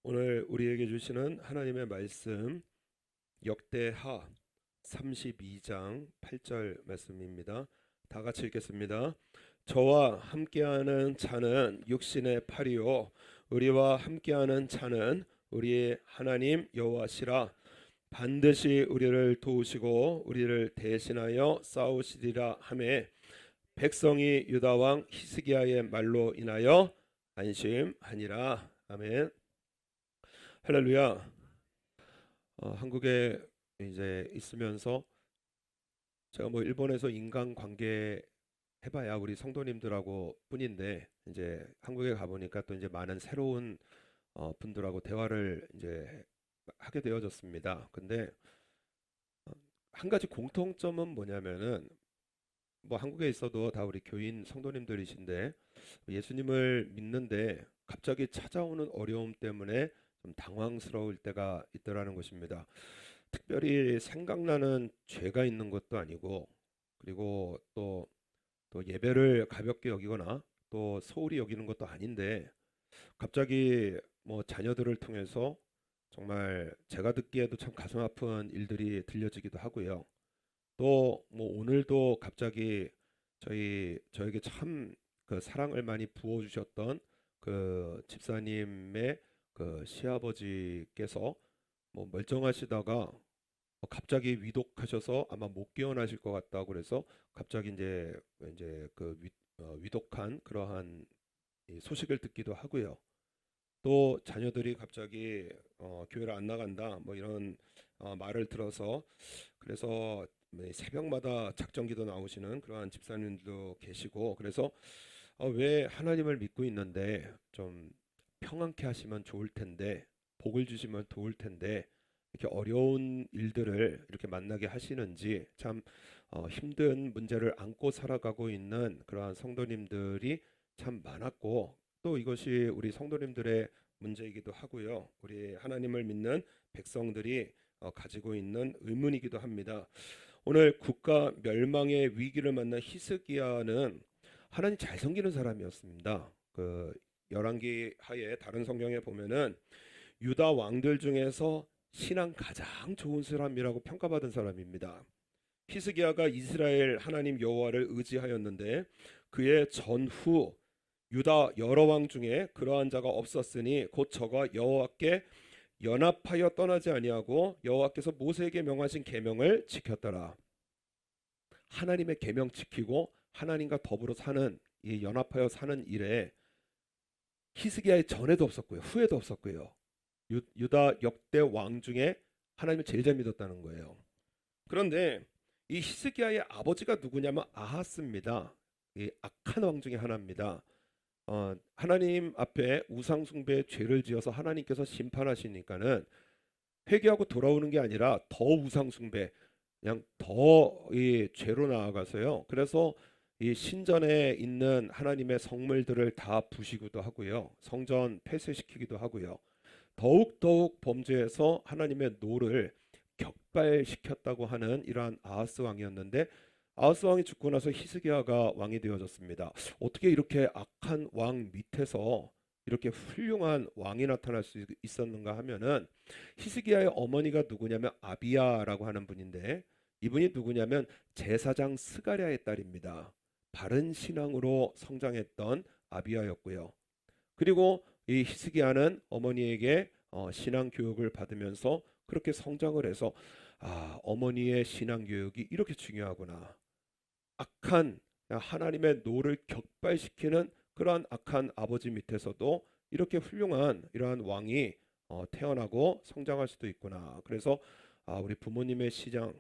오늘 우리에게 주시는 하나님의 말씀 역대하 32장 8절 말씀입니다. 다 같이 읽겠습니다. 저와 함께하는 자는 육신의 팔이요 우리와 함께하는 자는 우리의 하나님 여호와시라. 반드시 우리를 도우시고 우리를 대신하여 싸우시리라 하매 백성이 유다 왕 히스기야의 말로 인하여 안심하니라. 아멘. 할렐루야. 한국에 이제 있으면서 제가 뭐 일본에서 인간관계 해봐야 우리 성도님들하고 뿐인데 이제 한국에 가보니까 또 이제 많은 새로운 분들하고 대화를 이제 하게 되어졌습니다. 근데 한 가지 공통점은 뭐냐면은 뭐 한국에 있어도 다 우리 교인 성도님들이신데 예수님을 믿는데 갑자기 찾아오는 어려움 때문에 좀 당황스러울 때가 있더라는 것입니다. 특별히 생각나는 죄가 있는 것도 아니고 그리고 또 예배를 가볍게 여기거나 또 소홀히 여기는 것도 아닌데 갑자기 뭐 자녀들을 통해서 정말 제가 듣기에도 참 가슴 아픈 일들이 들려지기도 하고요. 또 뭐 오늘도 갑자기 저에게 참 그 사랑을 많이 부어 주셨던 그 집사님의 그 시아버지께서 뭐 멀쩡하시다가 갑자기 위독하셔서 아마 못 깨어나실 것 같다고 그래서 갑자기 이제 그 위독한 그러한 이 소식을 듣기도 하고요. 또 자녀들이 갑자기 교회를 안 나간다 뭐 이런 말을 들어서 그래서 뭐 새벽마다 작정기도 나오시는 그러한 집사님들도 계시고 그래서 왜 하나님을 믿고 있는데 좀 평안케 하시면 좋을 텐데 복을 주시면 좋을 텐데 이렇게 어려운 일들을 이렇게 만나게 하시는지 참 힘든 문제를 안고 살아가고 있는 그러한 성도님들이 참 많았고 또 이것이 우리 성도님들의 문제이기도 하고요. 우리 하나님을 믿는 백성들이 가지고 있는 의문이기도 합니다. 오늘 국가 멸망의 위기를 만난 히스기야는 하나님 잘 섬기는 사람이었습니다. 그 열왕기 하에 다른 성경에 보면은 유다 왕들 중에서 신앙 가장 좋은 사람이라고 평가받은 사람입니다. 히스기야가 이스라엘 하나님 여호와를 의지하였는데 그의 전후 유다 여러 왕 중에 그러한 자가 없었으니 곧 저가 여호와께 연합하여 떠나지 아니하고 여호와께서 모세에게 명하신 계명을 지켰더라. 하나님의 계명 지키고 하나님과 더불어 사는 이 연합하여 사는 일에 히스기야의 전에도 없었고요, 후에도 없었고요. 유다 역대 왕 중에 하나님을 제일 잘 믿었다는 거예요. 그런데 이 히스기야의 아버지가 누구냐면 아하스입니다. 이 악한 왕 중에 하나입니다. 하나님 앞에 우상 숭배의 죄를 지어서 하나님께서 심판하시니까는 회개하고 돌아오는 게 아니라 더 우상 숭배, 그냥 더 이 죄로 나아가서요. 그래서 이 신전에 있는 하나님의 성물들을 다 부시기도 하고요. 성전 폐쇄시키기도 하고요. 더욱더욱 범죄해서 하나님의 노를 격발시켰다고 하는 이러한 아하스 왕이었는데 아하스 왕이 죽고 나서 히스기야가 왕이 되어졌습니다. 어떻게 이렇게 악한 왕 밑에서 이렇게 훌륭한 왕이 나타날 수 있었는가 하면은 히스기야의 어머니가 누구냐면 아비야라고 하는 분인데 이분이 누구냐면 제사장 스가랴의 딸입니다. 바른 신앙으로 성장했던 아비야였고요. 그리고 이 히스기야는 어머니에게 신앙 교육을 받으면서 그렇게 성장을 해서 어머니의 신앙 교육이 이렇게 중요하구나. 악한 하나님의 노를 격발시키는 그러한 악한 아버지 밑에서도 이렇게 훌륭한 이러한 왕이 태어나고 성장할 수도 있구나. 그래서 우리 부모님의 신앙,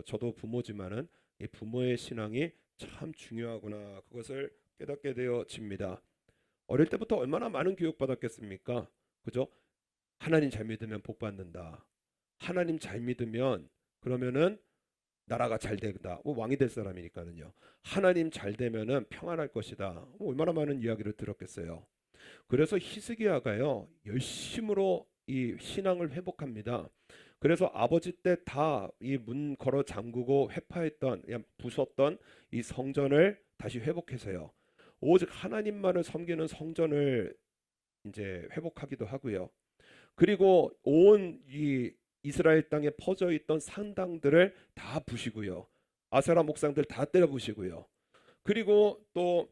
저도 부모지만은 이 부모의 신앙이 참 중요하구나. 그것을 깨닫게 되어집니다. 어릴 때부터 얼마나 많은 교육 받았겠습니까? 그죠? 하나님 잘 믿으면 복 받는다. 하나님 잘 믿으면 그러면은 나라가 잘 된다. 뭐 왕이 될 사람이니까는요. 하나님 잘 되면은 평안할 것이다. 뭐 얼마나 많은 이야기를 들었겠어요. 그래서 히스기야가요 열심으로 이 신앙을 회복합니다. 그래서 아버지 때 다 이 문 걸어 잠그고 회파했던 그냥 부쉈던 이 성전을 다시 회복해서요. 오직 하나님만을 섬기는 성전을 이제 회복하기도 하고요. 그리고 온 이 이스라엘 땅에 퍼져 있던 산당들을 다 부시고요. 아세라 목상들 다 때려 부시고요. 그리고 또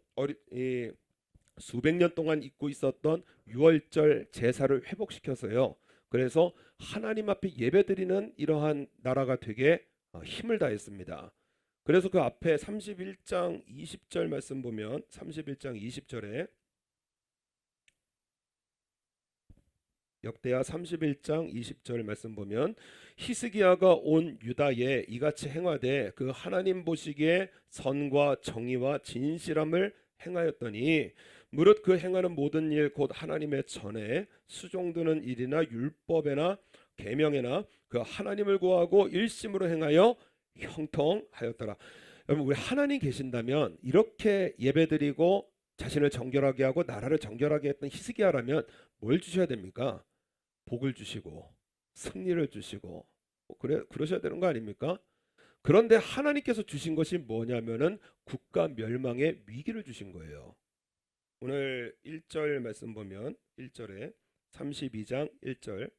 수백 년 동안 잊고 있었던 유월절 제사를 회복시켜서요. 그래서 하나님 앞에 예배드리는 이러한 나라가 되게 힘을 다했습니다. 그래서 그 앞에 31장 20절 말씀 보면 31장 20절에 역대하 31장 20절 말씀 보면 히스기야가 온 유다에 이같이 행하되 그 하나님 보시기에 선과 정의와 진실함을 행하였더니 무릇 그 행하는 모든 일 곧 하나님의 전에 수종드는 일이나 율법에나 계명에나 그 하나님을 구하고 일심으로 행하여 형통하였더라. 여러분, 우리 하나님 계신다면 이렇게 예배드리고 자신을 정결하게 하고 나라를 정결하게 했던 히스기야라면 뭘 주셔야 됩니까? 복을 주시고 승리를 주시고 그러셔야 되는 거 아닙니까? 그런데 하나님께서 주신 것이 뭐냐면은 국가 멸망의 위기를 주신 거예요. 오늘 1절 말씀 보면 1절에 32장 1절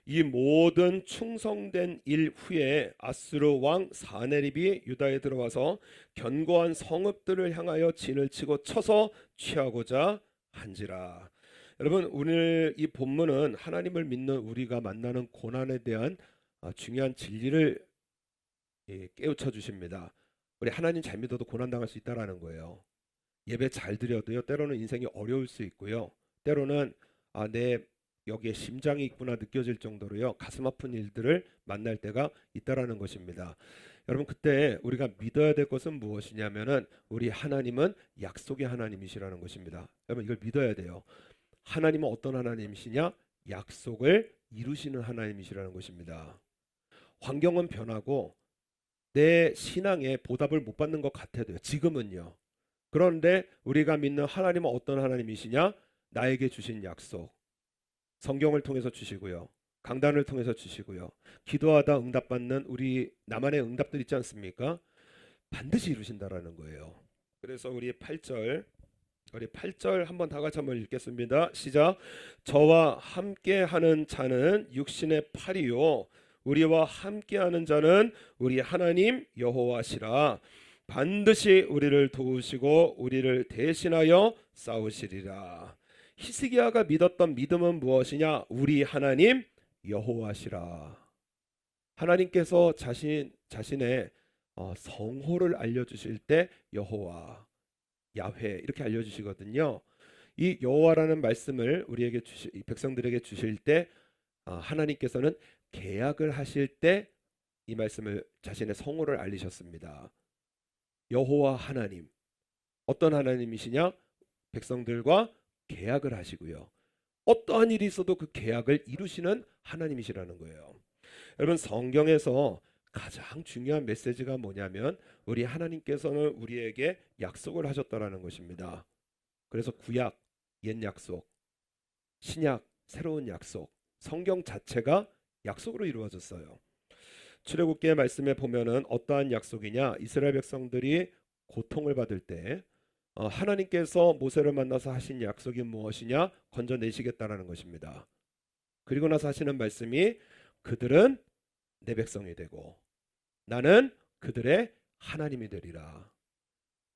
이 모든 충성된 일 후에 아수르 왕 사네립이 유다에 들어와서 견고한 성읍들을 향하여 진을 치고 쳐서 취하고자 한지라. 여러분, 오늘 이 본문은 하나님을 믿는 우리가 만나는 고난에 대한 중요한 진리를 깨우쳐 주십니다. 우리 하나님 잘 믿어도 고난 당할 수 있다라는 거예요. 예배 잘 드려도요, 때로는 인생이 어려울 수 있고요. 때로는 내 여기에 심장이 있구나 느껴질 정도로요, 가슴 아픈 일들을 만날 때가 있다라는 것입니다. 여러분, 그때 우리가 믿어야 될 것은 무엇이냐면은 우리 하나님은 약속의 하나님이시라는 것입니다. 여러분, 이걸 믿어야 돼요. 하나님은 어떤 하나님이시냐? 약속을 이루시는 하나님이시라는 것입니다. 환경은 변하고 내 신앙에 보답을 못 받는 것 같아도요, 지금은요. 그런데 우리가 믿는 하나님은 어떤 하나님이시냐? 나에게 주신 약속, 성경을 통해서 주시고요, 강단을 통해서 주시고요, 기도하다 응답받는 우리 나만의 응답들 있지 않습니까? 반드시 이루신다라는 거예요. 그래서 우리 8절 한번 다 같이 한번 읽겠습니다. 시작. 저와 함께하는 자는 육신의 팔이요 우리와 함께하는 자는 우리 하나님 여호와시라. 반드시 우리를 도우시고 우리를 대신하여 싸우시리라. 히스기야가 믿었던 믿음은 무엇이냐? 우리 하나님 여호와시라. 하나님께서 자신의 성호를 알려주실 때 여호와, 야훼 이렇게 알려주시거든요. 이 여호와라는 말씀을 우리에게 백성들에게 주실 때 하나님께서는 계약을 하실 때 이 말씀을 자신의 성호를 알리셨습니다. 여호와 하나님, 어떤 하나님이시냐? 백성들과 계약을 하시고요, 어떠한 일이 있어도 그 계약을 이루시는 하나님이시라는 거예요. 여러분, 성경에서 가장 중요한 메시지가 뭐냐면 우리 하나님께서는 우리에게 약속을 하셨다라는 것입니다. 그래서 구약, 옛 약속, 신약, 새로운 약속, 성경 자체가 약속으로 이루어졌어요. 출애굽기의 말씀에 보면은 어떠한 약속이냐? 이스라엘 백성들이 고통을 받을 때 하나님께서 모세를 만나서 하신 약속이 무엇이냐? 건져내시겠다라는 것입니다. 그리고 나서 하시는 말씀이 그들은 내 백성이 되고 나는 그들의 하나님이 되리라.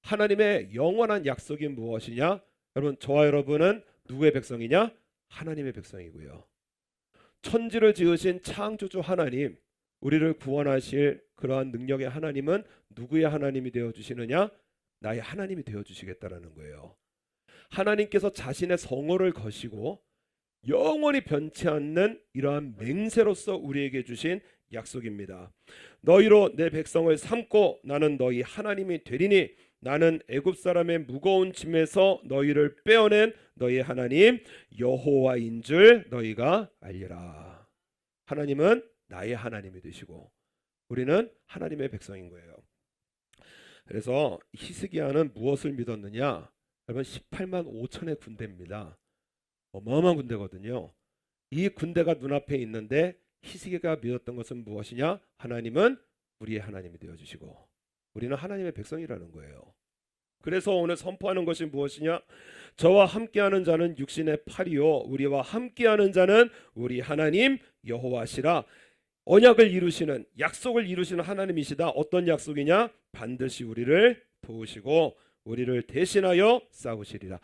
하나님의 영원한 약속이 무엇이냐? 여러분, 저와 여러분은 누구의 백성이냐? 하나님의 백성이고요. 천지를 지으신 창조주 하나님, 우리를 구원하실 그러한 능력의 하나님은 누구의 하나님이 되어주시느냐? 나의 하나님이 되어주시겠다라는 거예요. 하나님께서 자신의 성호를 거시고 영원히 변치 않는 이러한 맹세로서 우리에게 주신 약속입니다. 너희로 내 백성을 삼고 나는 너희 하나님이 되리니 나는 애굽 사람의 무거운 짐에서 너희를 빼어낸 너희 하나님 여호와인 줄 너희가 알리라. 하나님은 나의 하나님이 되시고 우리는 하나님의 백성인 거예요. 그래서 히스기야는 무엇을 믿었느냐? 여러분, 18만 5천의 군대입니다. 어마어마한 군대거든요. 이 군대가 눈앞에 있는데 히스기야가 믿었던 것은 무엇이냐? 하나님은 우리의 하나님이 되어주시고 우리는 하나님의 백성이라는 거예요. 그래서 오늘 선포하는 것이 무엇이냐? 저와 함께하는 자는 육신의 팔이요 우리와 함께하는 자는 우리 하나님 여호와시라. 언약을 이루시는, 약속을 이루시는 하나님이시다. 어떤 약속이냐? 반드시 우리를 도우시고 우리를 대신하여 싸우시리라.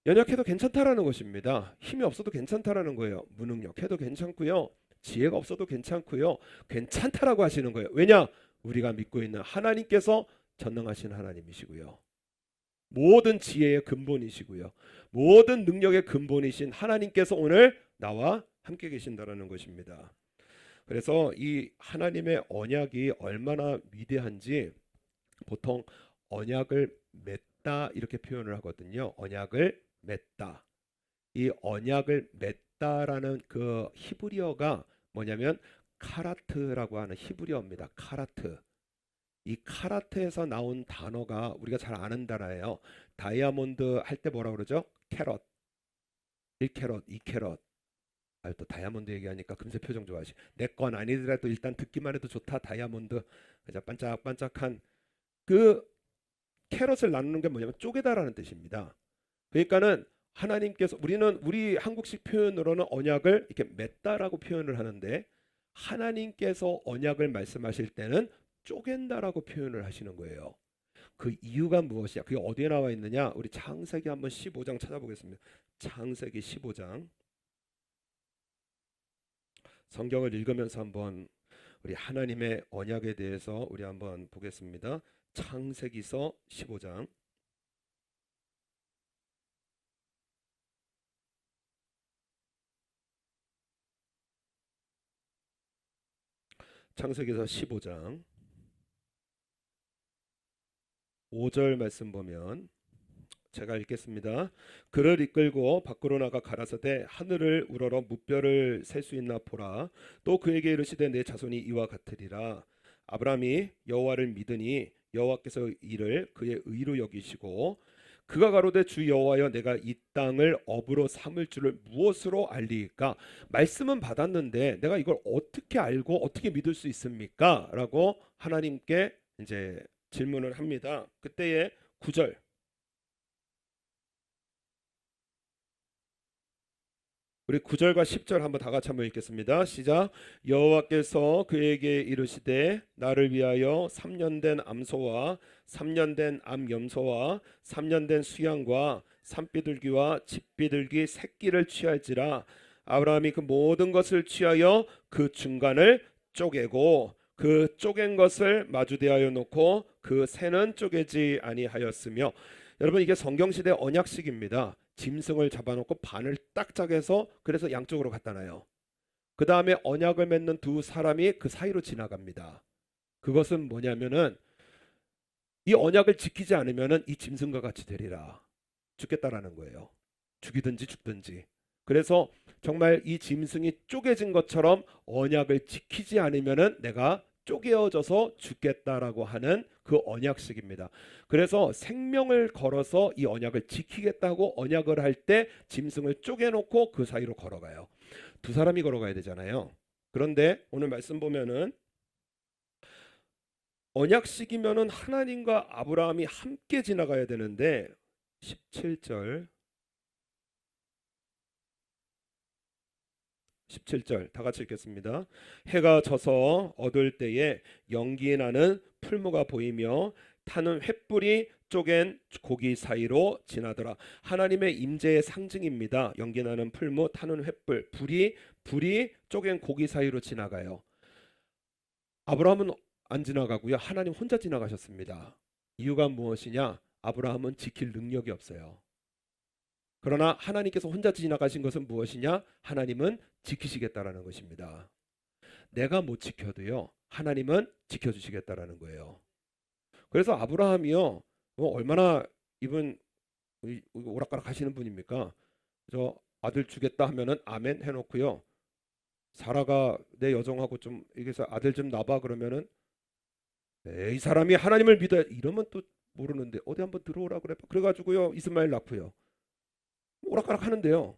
연약해도 괜찮다라는 것입니다. 힘이 없어도 괜찮다라는 거예요. 무능력해도 괜찮고요. 지혜가 없어도 괜찮고요. 괜찮다라고 하시는 거예요. 왜냐? 우리가 믿고 있는 하나님께서 전능하신 하나님이시고요. 모든 지혜의 근본이시고요. 모든 능력의 근본이신 하나님께서 오늘 나와 함께 계신다라는 것입니다. 그래서 이 하나님의 언약이 얼마나 위대한지 보통 언약을 맺다 이렇게 표현을 하거든요. 언약을 맺다. 이 언약을 맺다라는 그 히브리어가 뭐냐면 카라트라고 하는 히브리어입니다. 카라트. 이 카라트에서 나온 단어가 우리가 잘 아는 단어예요. 다이아몬드 할 때 뭐라 그러죠? 캐럿. 1캐럿, 2캐럿. 아, 또 다이아몬드 얘기하니까 금세 표정 좋아하시. 내 건 아니더라도 일단 듣기만 해도 좋다. 다이아몬드. 그냥 반짝반짝한 그 캐럿을 나누는 게 뭐냐면 쪼개다라는 뜻입니다. 그러니까는 하나님께서 우리 한국식 표현으로는 언약을 이렇게 맺다라고 표현을 하는데 하나님께서 언약을 말씀하실 때는 쪼갠다라고 표현을 하시는 거예요. 그 이유가 무엇이야? 그게 어디에 나와 있느냐? 우리 창세기 한번 15장 찾아보겠습니다. 창세기 15장. 성경을 읽으면서 한번 우리 하나님의 언약에 대해서 우리 한번 보겠습니다. 창세기서 15장. 창세기서 15장 5절 말씀 보면 제가 읽겠습니다. 그를 이끌고 밖으로 나가 가라사대 하늘을 우러러 무뼈를 셀 수 있나 보라. 또 그에게 이르시되 내 자손이 이와 같으리라. 아브라함이 여호와를 믿으니 여호와께서 이를 그의 의로 여기시고 그가 가로되 주 여호와여 내가 이 땅을 업으로 삼을 줄을 무엇으로 알리이까? 말씀은 받았는데 내가 이걸 어떻게 알고 어떻게 믿을 수 있습니까? 라고 하나님께 이제 질문을 합니다. 그때의 9절. 우리 9절과 10절 한번 다 같이 한번 읽겠습니다. 시작. 여호와께서 그에게 이르시되 나를 위하여 3년 된 암소와 3년 된 암염소와 3년 된 수양과 산비둘기와 집비둘기 새끼를 취할지라. 아브라함이 그 모든 것을 취하여 그 중간을 쪼개고 그 쪼갠 것을 마주대하여 놓고 그 새는 쪼개지 아니하였으며. 여러분 이게 성경시대 언약식입니다. 짐승을 잡아놓고 반을 딱 짜게서 그래서 양쪽으로 갖다 놔요. 그 다음에 언약을 맺는 두 사람이 그 사이로 지나갑니다. 그것은 뭐냐면은 이 언약을 지키지 않으면은 이 짐승과 같이 되리라. 죽겠다라는 거예요. 죽이든지 죽든지. 그래서 정말 이 짐승이 쪼개진 것처럼 언약을 지키지 않으면은 내가 쪼개어져서 죽겠다라고 하는 그 언약식입니다. 그래서 생명을 걸어서 이 언약을 지키겠다고 언약을 할 때 짐승을 쪼개놓고 그 사이로 걸어가요. 두 사람이 걸어가야 되잖아요. 그런데 오늘 말씀 보면은 언약식이면은 하나님과 아브라함이 함께 지나가야 되는데 17절 다 같이 읽겠습니다. 해가 져서 어두울 때에 연기 나는 풀무가 보이며 타는 횃불이 쪼갠 고기 사이로 지나더라. 하나님의 임재의 상징입니다. 연기 나는 풀무, 타는 횃불, 불이 쪼갠 고기 사이로 지나가요. 아브라함은 안 지나가고요. 하나님 혼자 지나가셨습니다. 이유가 무엇이냐? 아브라함은 지킬 능력이 없어요. 그러나 하나님께서 혼자 지나가신 것은 무엇이냐? 하나님은 지키시겠다라는 것입니다. 내가 못 지켜도요. 하나님은 지켜주시겠다라는 거예요. 그래서 아브라함이요. 얼마나 이분 오락가락 하시는 분입니까? 저 아들 주겠다 하면은 아멘 해놓고요. 사라가 내 여종하고 좀 여기서 아들 좀 낳아봐 그러면은 이 사람이 하나님을 믿어야 이러면 또 모르는데 어디 한번 들어오라 그래. 그래가지고요 이스마엘 낳고요. 오락가락 하는데요.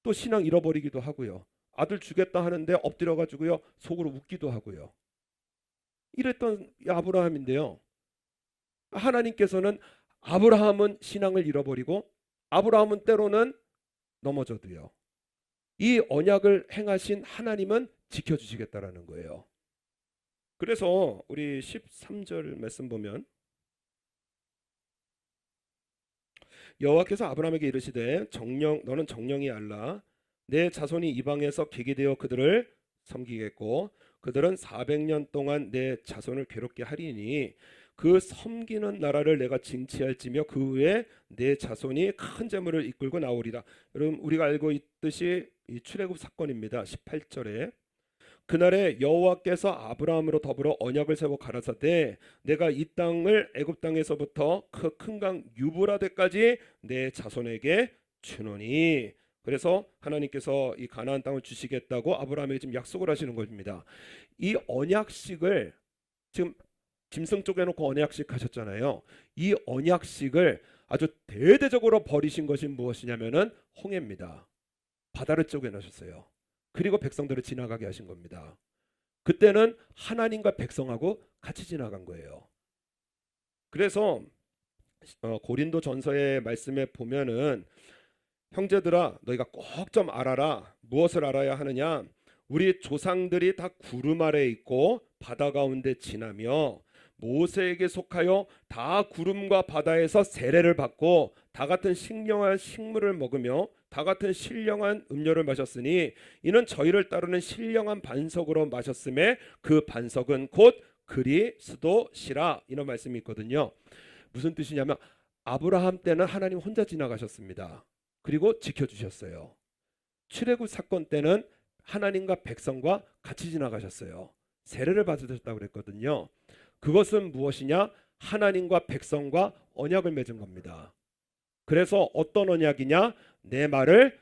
또 신앙 잃어버리기도 하고요. 아들 주겠다 하는데 엎드려가지고요 속으로 웃기도 하고요. 이랬던 아브라함인데요. 하나님께서는 아브라함은 신앙을 잃어버리고 아브라함은 때로는 넘어져도요. 이 언약을 행하신 하나님은 지켜주시겠다라는 거예요. 그래서 우리 13절 말씀 보면 여호와께서 아브라함에게 이르시되 너는 정령이 알라 내 자손이 이방에서 객이 되어 그들을 섬기겠고 그들은 400년 동안 내 자손을 괴롭게 하리니 그 섬기는 나라를 내가 징치할지며 그 후에 내 자손이 큰 재물을 이끌고 나오리라. 여러분 우리가 알고 있듯이 이 출애굽 사건입니다. 18절에 그날에 여호와께서 아브라함으로 더불어 언약을 세워 가라사대 내가 이 땅을 애굽 땅에서부터 그 큰 강 유브라데까지 내 자손에게 주노니. 그래서 하나님께서 이 가나안 땅을 주시겠다고 아브라함에게 지금 약속을 하시는 겁니다. 이 언약식을 지금 짐승 쪼개놓고 언약식 하셨잖아요. 이 언약식을 아주 대대적으로 버리신 것이 무엇이냐면은 홍해입니다. 바다를 쪼개놓으셨어요. 그리고 백성들을 지나가게 하신 겁니다. 그때는 하나님과 백성하고 같이 지나간 거예요. 그래서 고린도 전서의 말씀에 보면은 형제들아 너희가 꼭 좀 알아라. 무엇을 알아야 하느냐? 우리 조상들이 다 구름 아래에 있고 바다 가운데 지나며 모세에게 속하여 다 구름과 바다에서 세례를 받고 다 같은 신령한 식물을 먹으며 다 같은 신령한 음료를 마셨으니 이는 저희를 따르는 신령한 반석으로 마셨음에 그 반석은 곧 그리스도시라. 이런 말씀이 있거든요. 무슨 뜻이냐면 아브라함 때는 하나님 혼자 지나가셨습니다. 그리고 지켜주셨어요. 출애굽 사건 때는 하나님과 백성과 같이 지나가셨어요. 세례를 받으셨다고 그랬거든요. 그것은 무엇이냐? 하나님과 백성과 언약을 맺은 겁니다. 그래서 어떤 언약이냐? 내 말을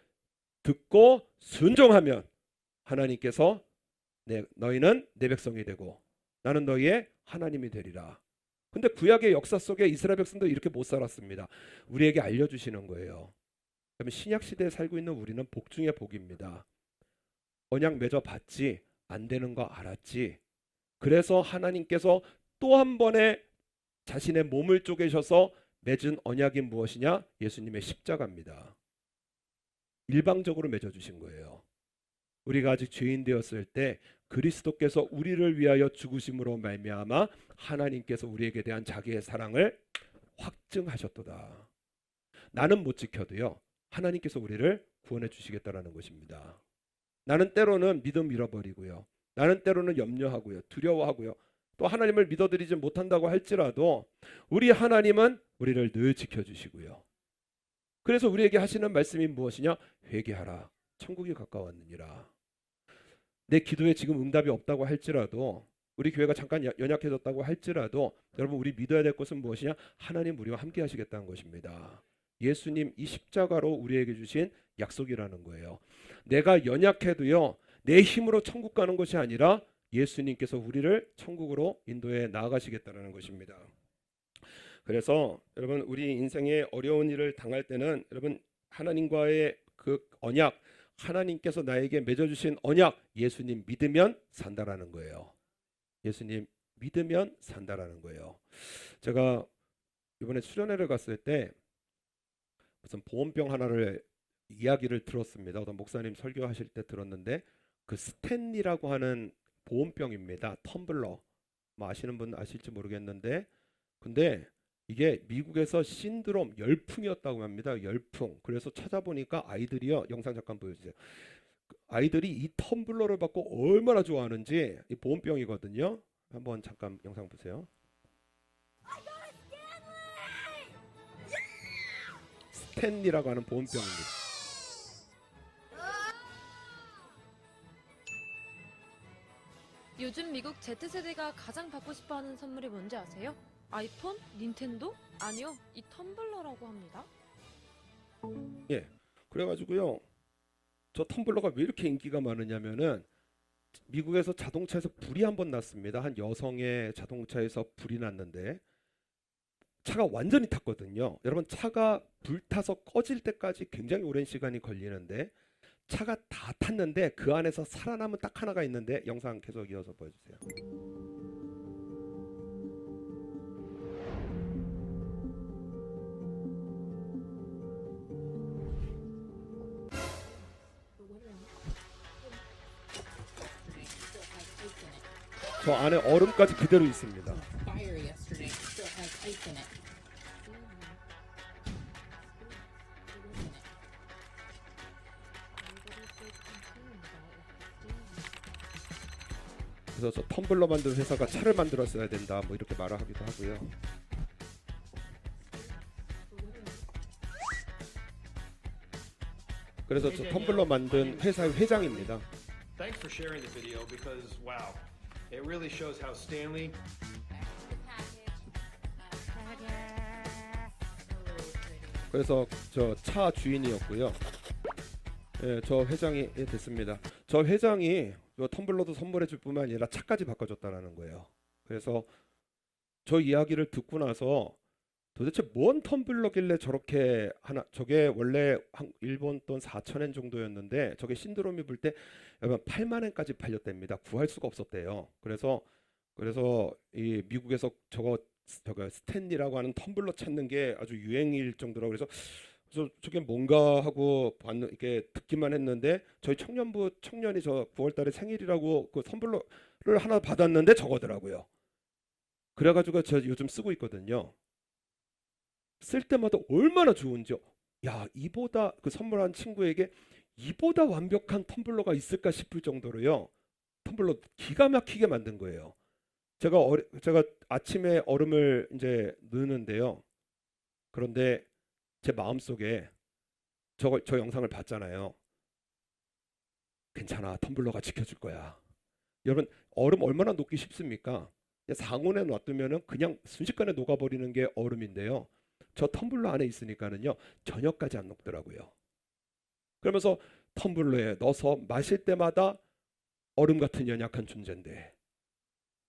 듣고 순종하면 하나님께서 너희는 내 백성이 되고 나는 너희의 하나님이 되리라. 근데 구약의 역사 속에 이스라엘 백성도 이렇게 못 살았습니다. 우리에게 알려주시는 거예요. 그러면 신약 시대에 살고 있는 우리는 복 중에 복입니다. 언약 맺어 봤지 안 되는 거 알았지. 그래서 하나님께서 또 한 번에 자신의 몸을 쪼개셔서 맺은 언약이 무엇이냐? 예수님의 십자가입니다. 일방적으로 맺어주신 거예요. 우리가 아직 죄인 되었을 때 그리스도께서 우리를 위하여 죽으심으로 말미암아 하나님께서 우리에게 대한 자기의 사랑을 확증하셨도다. 나는 못 지켜도요. 하나님께서 우리를 구원해 주시겠다라는 것입니다. 나는 때로는 믿음 잃어버리고요. 나는 때로는 염려하고요. 두려워하고요. 또 하나님을 믿어드리지 못한다고 할지라도 우리 하나님은 우리를 늘 지켜주시고요. 그래서 우리에게 하시는 말씀이 무엇이냐? 회개하라. 천국이 가까웠느니라. 내 기도에 지금 응답이 없다고 할지라도 우리 교회가 잠깐 연약해졌다고 할지라도 여러분 우리 믿어야 될 것은 무엇이냐? 하나님 우리와 함께 하시겠다는 것입니다. 예수님 이 십자가로 우리에게 주신 약속이라는 거예요. 내가 연약해도요. 내 힘으로 천국 가는 것이 아니라 예수님께서 우리를 천국으로 인도해 나아가시겠다는 것입니다. 그래서 여러분 우리 인생에 어려운 일을 당할 때는 여러분 하나님과의 그 언약, 하나님께서 나에게 맺어주신 언약, 예수님 믿으면 산다라는 거예요. 예수님 믿으면 산다라는 거예요. 제가 이번에 수련회를 갔을 때 무슨 보온병 하나를 이야기를 들었습니다. 어떤 목사님 설교하실 때 들었는데 그 스탠리라고 하는 보온병입니다. 텀블러. 뭐 아시는 분 아실지 모르겠는데 근데 이게 미국에서 신드롬 열풍이었다고 합니다. 열풍. 그래서 찾아보니까 아이들이요. 영상 잠깐 보여주세요. 아이들이 이 텀블러를 받고 얼마나 좋아하는지. 이 보온병이거든요. 한번 잠깐 영상 보세요. 스탠리라고 하는 보온병입니다. 요즘 미국 Z세대가 가장 받고 싶어하는 선물이 뭔지 아세요? 아이폰? 닌텐도? 아니요, 이 텀블러라고 합니다. 예. 그래가지고요. 저 텀블러가 왜 이렇게 인기가 많으냐면은 미국에서 자동차에서 불이 한번 났습니다. 한 여성의 자동차에서 불이 났는데 차가 완전히 탔거든요. 여러분 차가 불타서 꺼질 때까지 굉장히 오랜 시간이 걸리는데 차가 다 탔는데 그 안에서 살아남은 딱 하나가 있는데 영상 계속 이어서 보여주세요. 저 안에 얼음까지 그대로 있습니다. fire yesterday. Still has ice in it. 그래서 저 텀블러 만드는 회사가 차를 만들었어야 된다 뭐 이렇게 말을 하기도 하고요. 그래서 저 텀블러 만든 회사의 회장입니다. Thanks for sharing the video because wow, it really shows how Stanley 그래서 저 차 주인이었고요. 예, 저 회장이 됐습니다. 저 회장이 요 텀블러도 선물해 줄 뿐만 아니라 차까지 바꿔줬다라는 거예요. 그래서 저 이야기를 듣고 나서 도대체 뭔 텀블러길래 저렇게 하나, 저게 원래 한 일본 돈 4,000엔 정도였는데 저게 신드롬이 불 때 여러분 8만 엔까지 팔렸답니다. 구할 수가 없었대요. 그래서 이 미국에서 저거 스탠리라고 하는 텀블러 찾는 게 아주 유행일 정도라고 그래서 저게 뭔가 하고 이렇게 듣기만 했는데 저희 청년이 저 9월달에 생일이라고 그 텀블러를 하나 받았는데 저거더라고요. 그래가지고 저 요즘 쓰고 있거든요. 쓸 때마다 얼마나 좋은지요. 야, 이보다 그 선물한 친구에게 이보다 완벽한 텀블러가 있을까 싶을 정도로요. 텀블러 기가 막히게 만든 거예요. 제가 아침에 얼음을 이제 넣는데요. 그런데 제 마음속에 저 영상을 봤잖아요. 괜찮아, 텀블러가 지켜줄 거야. 여러분, 얼음 얼마나 녹기 쉽습니까? 그냥 상온에 놔두면은 그냥 순식간에 녹아버리는 게 얼음인데요. 저 텀블러 안에 있으니까는요 저녁까지 안 녹더라고요. 그러면서 텀블러에 넣어서 마실 때마다 얼음 같은 연약한 존재인데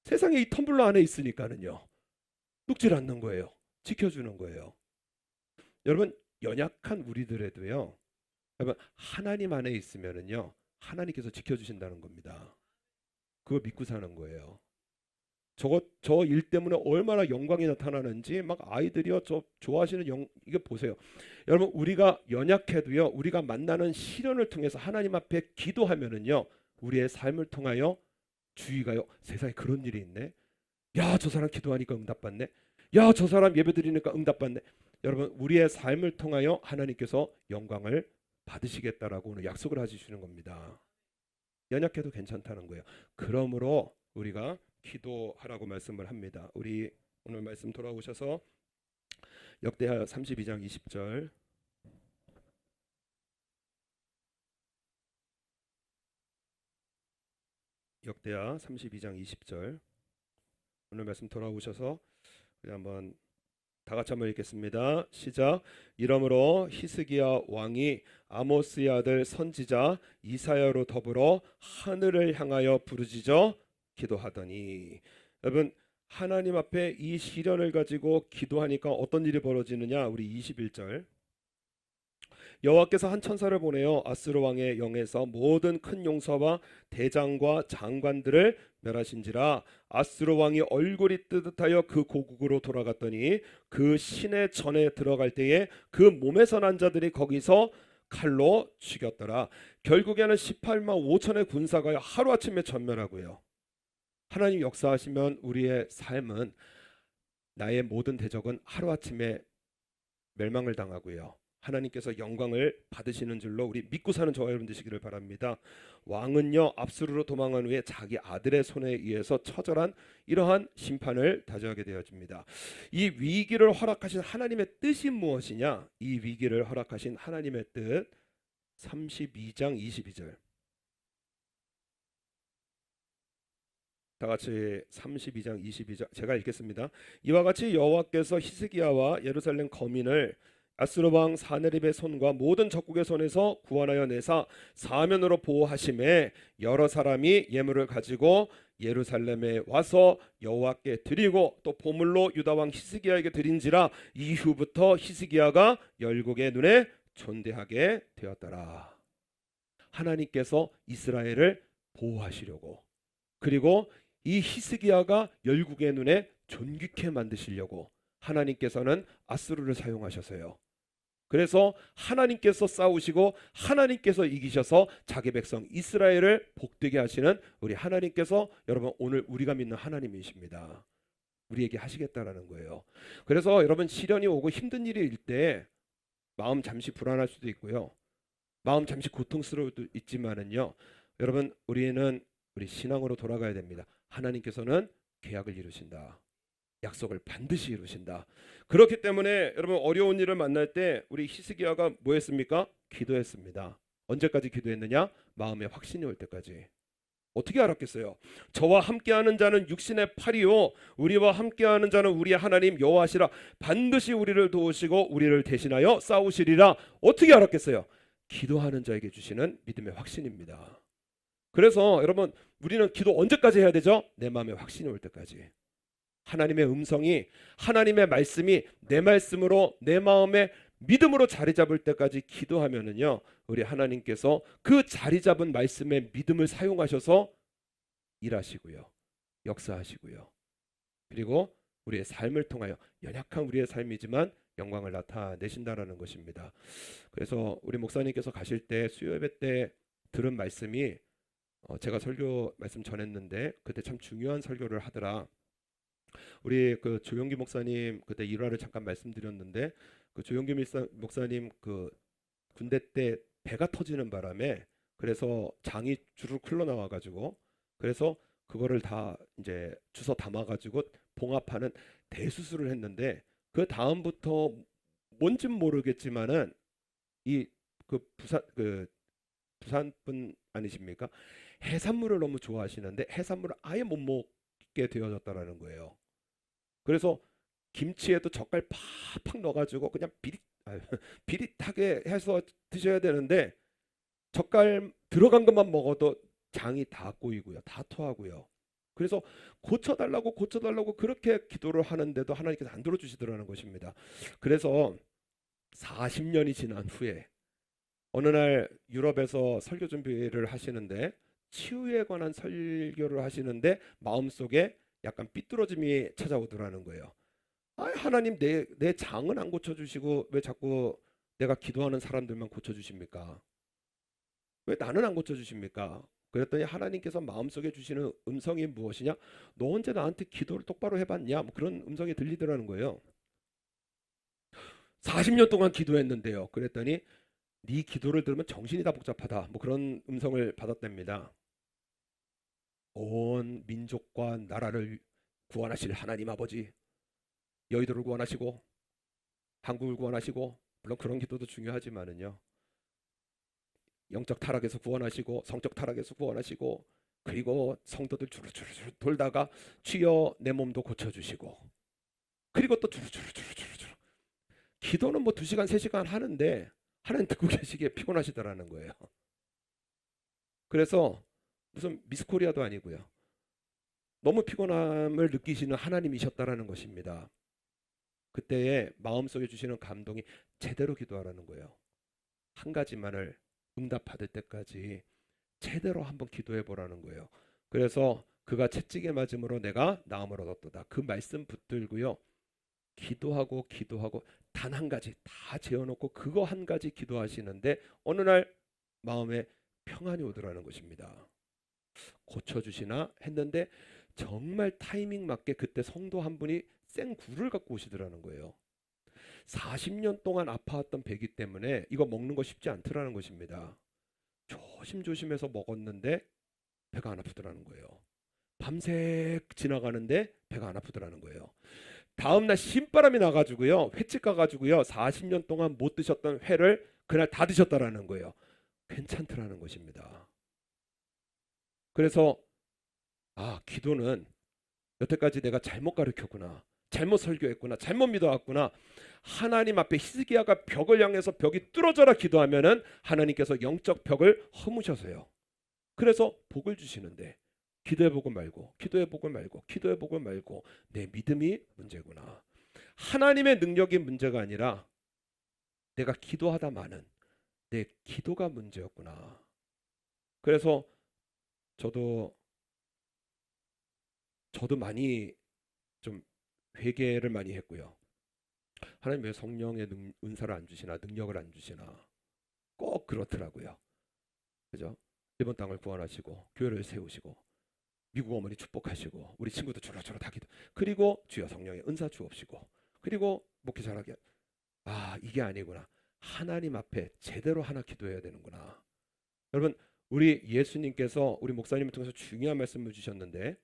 세상에 이 텀블러 안에 있으니까는요 녹질 않는 거예요. 지켜주는 거예요. 여러분, 연약한 우리들에도요, 여러분 하나님 안에 있으면은요 하나님께서 지켜주신다는 겁니다. 그거 믿고 사는 거예요. 저 일 때문에 얼마나 영광이 나타나는지 막 아이들이요 저 좋아하시는 이게 보세요. 여러분, 우리가 연약해도요 우리가 만나는 시련을 통해서 하나님 앞에 기도하면은요 우리의 삶을 통하여 주의가요 세상에 그런 일이 있네. 야, 저 사람 기도하니까 응답받네. 야, 저 사람 예배 드리니까 응답받네. 여러분, 우리의 삶을 통하여 하나님께서 영광을 받으시겠다라고 오늘 약속을 해주시는 겁니다. 연약해도 괜찮다는 거예요. 그러므로 우리가 기도하라고 말씀을 합니다. 우리 오늘 말씀 돌아오셔서 역대하 32장 20절 역대하 32장 20절 오늘 말씀 돌아오셔서 우리 한번 다 같이 한번 읽겠습니다. 시작. 이러므로 히스기야 왕이 아모스의 아들 선지자 이사야로 더불어 하늘을 향하여 부르짖어 기도하더니, 여러분 하나님 앞에 이 시련을 가지고 기도하니까 어떤 일이 벌어지느냐. 우리 21절 여호와께서 한 천사를 보내어 아스루 왕의 영에서 모든 큰 용사와 대장과 장관들을 멸하신지라. 아스루 왕이 얼굴이 뜨뜻하여 그 고국으로 돌아갔더니 그 시내 전에 들어갈 때에 그 몸에서 난 자들이 거기서 칼로 죽였더라. 결국에는 18만 5천의 군사가 하루아침에 전멸하고요. 하나님 역사하시면 우리의 삶은 나의 모든 대적은 하루아침에 멸망을 당하고요. 하나님께서 영광을 받으시는 줄로 우리 믿고 사는 저와 여러분 되시기를 바랍니다. 왕은요 압수르로 도망한 후에 자기 아들의 손에 의해서 처절한 이러한 심판을 다져하게 되어집니다. 이 위기를 허락하신 하나님의 뜻이 무엇이냐? 이 위기를 허락하신 하나님의 뜻 32장 22절 다 같이 32장 22절 제가 읽겠습니다. 이와 같이 여호와께서 히스기야와 예루살렘 거민을 아스루 왕 사네립의 손과 모든 적국의 손에서 구원하여 내사 사면으로 보호하심에 여러 사람이 예물을 가지고 예루살렘에 와서 여호와께 드리고 또 보물로 유다 왕 히스기야에게 드린지라. 이후부터 히스기야가 열국의 눈에 존대하게 되었더라. 하나님께서 이스라엘을 보호하시려고, 그리고 이 히스기야가 열국의 눈에 존귀케 만드시려고 하나님께서는 아스루를 사용하셔서요 그래서 하나님께서 싸우시고 하나님께서 이기셔서 자기 백성 이스라엘을 복되게 하시는 우리 하나님께서 여러분 오늘 우리가 믿는 하나님이십니다. 우리에게 하시겠다라는 거예요. 그래서 여러분 시련이 오고 힘든 일일 때 마음 잠시 불안할 수도 있고요. 마음 잠시 고통스러울 수도 있지만은요. 여러분 우리는 우리 신앙으로 돌아가야 됩니다. 하나님께서는 계약을 이루신다. 약속을 반드시 이루신다. 그렇기 때문에 여러분 어려운 일을 만날 때 우리 히스기야가 뭐 했습니까? 기도했습니다. 언제까지 기도했느냐? 마음에 확신이 올 때까지. 어떻게 알았겠어요? 저와 함께하는 자는 육신의 팔이요 우리와 함께하는 자는 우리의 하나님 여호와시라. 반드시 우리를 도우시고 우리를 대신하여 싸우시리라. 어떻게 알았겠어요? 기도하는 자에게 주시는 믿음의 확신입니다. 그래서 여러분 우리는 기도 언제까지 해야 되죠? 내 마음에 확신이 올 때까지. 하나님의 음성이 하나님의 말씀이 내 말씀으로 내 마음에 믿음으로 자리 잡을 때까지 기도하면은요 우리 하나님께서 그 자리 잡은 말씀의 믿음을 사용하셔서 일하시고요 역사하시고요 그리고 우리의 삶을 통하여 연약한 우리의 삶이지만 영광을 나타내신다라는 것입니다. 그래서 우리 목사님께서 가실 때 수요 예배 때 들은 말씀이 제가 설교 말씀 전했는데 그때 참 중요한 설교를 하더라. 우리 그 조용기 목사님 그때 일화를 잠깐 말씀드렸는데 그 조용기 목사님 그 군대 때 배가 터지는 바람에 그래서 장이 주르륵 흘러나와 가지고 그래서 그거를 다 이제 주워 담아 가지고 봉합하는 대수술을 했는데 그 다음부터 뭔진 모르겠지만은 이 그 부산 분 아니십니까? 해산물을 너무 좋아하시는데 해산물을 아예 못 먹게 되어졌다라는 거예요. 그래서 김치에도 젓갈 팍팍 넣어가지고 그냥 비릿하게 해서 드셔야 되는데 젓갈 들어간 것만 먹어도 장이 다 꼬이고요, 다 토하고요. 그래서 고쳐달라고 그렇게 기도를 하는데도 하나님께서 안 들어주시더라는 것입니다. 그래서 40년이 지난 후에 어느 날 유럽에서 설교 준비를 하시는데 치유에 관한 설교를 하시는데 마음속에 약간 삐뚤어짐이 찾아오더라는 거예요. 아, 하나님 내 장은 안 고쳐주시고 왜 자꾸 내가 기도하는 사람들만 고쳐주십니까? 왜 나는 안 고쳐주십니까? 그랬더니 하나님께서 마음속에 주시는 음성이 무엇이냐? 너 언제 나한테 기도를 똑바로 해봤냐? 뭐 그런 음성이 들리더라는 거예요. 40년 동안 기도했는데요. 그랬더니 네 기도를 들으면 정신이 다 복잡하다. 뭐 그런 음성을 받았답니다. 온 민족과 나라를 구원하실 하나님 아버지, 여의도를 구원하시고 한국을 구원하시고 물론 그런 기도도 중요하지만은요. 영적 타락에서 구원하시고 성적 타락에서 구원하시고 그리고 성도들 주르주르 돌다가 주여 내 몸도 고쳐주시고 그리고 또 주르주르 기도는 뭐 2시간 3시간 하는데 하나님 듣고 계시기에 피곤하시더라는 거예요. 그래서 무슨 미스코리아도 아니고요. 너무 피곤함을 느끼시는 하나님이셨다라는 것입니다. 그때의 마음속에 주시는 감동이 제대로 기도하라는 거예요. 한 가지만을 응답받을 때까지 제대로 한번 기도해 보라는 거예요. 그래서 그가 채찍에 맞음으로 내가 나음을 얻었도다. 그 말씀 붙들고요. 기도하고 단 한 가지 다 재워놓고 그거 한 가지 기도하시는데 어느 날 마음에 평안이 오더라는 것입니다. 고쳐주시나 했는데 정말 타이밍 맞게 그때 성도 한 분이 생굴을 갖고 오시더라는 거예요. 40년 동안 아파왔던 배기 때문에 이거 먹는 거 쉽지 않더라는 것입니다. 조심조심해서 먹었는데 배가 안 아프더라는 거예요. 밤새 지나가는데 배가 안 아프더라는 거예요. 다음날 신바람이 나가지고요. 횟집 가가지고요. 40년 동안 못 드셨던 회를 그날 다 드셨다라는 거예요. 괜찮더라는 것입니다. 그래서 기도는 여태까지 내가 잘못 가르쳤구나. 잘못 설교했구나. 잘못 믿어왔구나. 하나님 앞에 히스기야가 벽을 향해서 벽이 뚫어져라 기도하면은 하나님께서 영적 벽을 허무셔서요. 그래서 복을 주시는데 기도해보고 말고 내 믿음이 문제구나. 하나님의 능력이 문제가 아니라 내가 기도하다 마는 내 기도가 문제였구나. 그래서 저도 많이 좀 회개를 많이 했고요. 하나님 왜 성령의 은사를 안 주시나, 능력을 안 주시나? 꼭 그렇더라고요. 그죠? 일본 땅을 구원하시고 교회를 세우시고 미국 어머니 축복하시고 우리 친구도 졸라졸라 다 기도. 그리고 주여 성령의 은사 주옵시고 그리고 목회 잘하게. 아, 이게 아니구나. 하나님 앞에 제대로 하나 기도해야 되는구나. 여러분, 우리 예수님께서 우리 목사님을 통해서 중요한 말씀을 주셨는데,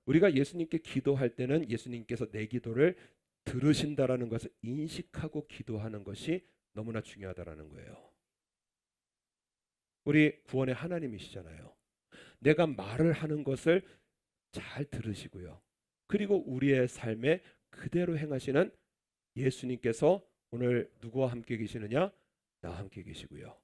우리가 예수님께 기도할 때는 예수님께서 내 기도를 들으신다라는 것을 인식하고 기도하는 것이 너무나 중요하다라는 거예요. 우리 구원의 하나님이시잖아요. 내가 말을 하는 것을 잘 들으시고요. 그리고 우리의 삶에 그대로 행하시는 예수님께서 오늘 누구와 함께 계시느냐? 나와 함께 계시고요.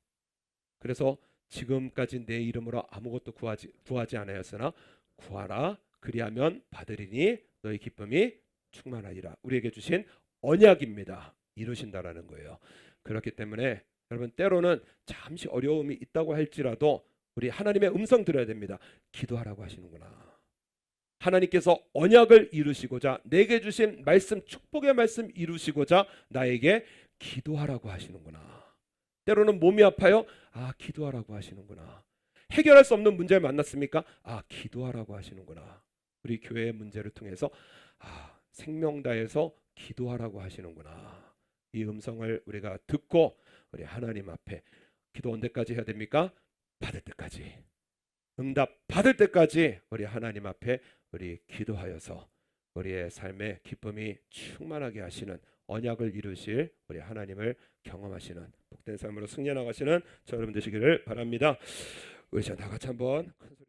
그래서 지금까지 내 이름으로 아무것도 구하지 않았으나 구하라 그리하면 받으리니 너희 기쁨이 충만하리라. 우리에게 주신 언약입니다. 이루신다라는 거예요. 그렇기 때문에 여러분, 때로는 잠시 어려움이 있다고 할지라도 우리 하나님의 음성 들어야 됩니다. 기도하라고 하시는구나. 하나님께서 언약을 이루시고자 내게 주신 말씀, 축복의 말씀 이루시고자 나에게 기도하라고 하시는구나. 때로는 몸이 아파요. 아, 기도하라고 하시는구나. 해결할 수 없는 문제를 만났습니까? 아, 기도하라고 하시는구나. 우리 교회의 문제를 통해서 아, 생명다에서 기도하라고 하시는구나. 이 음성을 우리가 듣고 우리 하나님 앞에 기도 언제까지 해야 됩니까? 받을 때까지. 응답 받을 때까지 우리 하나님 앞에 우리 기도하여서 우리의 삶에 기쁨이 충만하게 하시는 언약을 이루실 우리 하나님을 경험하시는 복된 삶으로 승리해 나가시는 저 여러분 되시기를 바랍니다. 우리 다 같이 한번 큰 소리